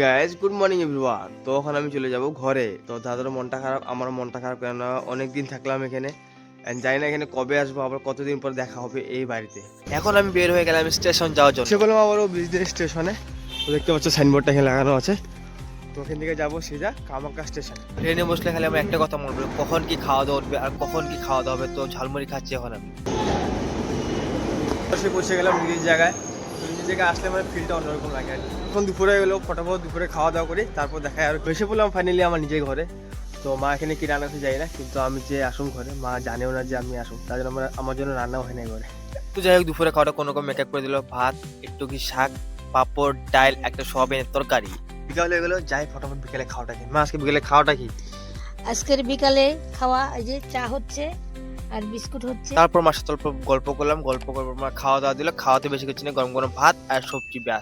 Guys good morning everyone. তো এখন আমি চলে যাব ঘরে। তো দাদারও মনটা খারাপ, আমারও মনটা খারাপ, কেননা অনেকদিন থাকলাম এখানে। জানি না এখানে কবে আসবো, আবার কতদিন পর দেখা হবে এই বাড়িতে। এখন আমি বের হয়ে গেলাম স্টেশন যাওয়ার জন্য। সে বললাম আবারও বিজনেস স্টেশনে। তো দেখতে পাচ্ছ সাইনবোর্ডটা এখানে লাগানো আছে। তো ওখান থেকে যাবো সিধা কামাখ্যা স্টেশন। ট্রেনে বসলে খালি আমার একটা কথা মনে পড়ে, কখন কি খাওয়া দাওয়া উঠবে আর কখন কি খাওয়া দাওয়া হবে। তো ঝালমুড়ি খাচ্ছি এখন আমি। বসে গেলাম নিজের জায়গায়। নিজের জায়গায় আসলে আমার ফিলটা অন্যরকম লাগে আর কি। এখন দুপুরে গেলো, ফটাফট দুপুরে খাওয়া দাওয়া করি, তারপর দেখা আর বসে পড়লাম ফাইনালি আমার নিজের ঘরে। তো মা এখানে কি রান্না করতে যাই না, কিন্তু আমি যে আসুন ঘরে, মা জানেও না যে আমি আসুন, তার জন্য আমার জন্য রান্নাও হয় না ঘরে। তো যাই হোক, দুপুরে খাওয়াটা কোনো রকম মেকআপ করে দিল। ভাত, একটু কি শাক, পাঁপড়, ডাল, একটা সোয়াবিনের তরকারি। বিকাল হয়ে গেলো, যাই ফটাফট বিকেলে খাওয়াটা কি। মা আজকে বিকেলে খাওয়াটা কি? আজকের বিকালে খাওয়া এই যে চা হচ্ছে আর বিস্কুট হচ্ছে। তারপর মার সাথে অল্প গল্প করলাম, গল্প করার পর মা খাওয়া দাওয়া দিল। খাওয়াতে বেশি কিছু না, গরম গরম ভাত আর সবজি, ব্যাস।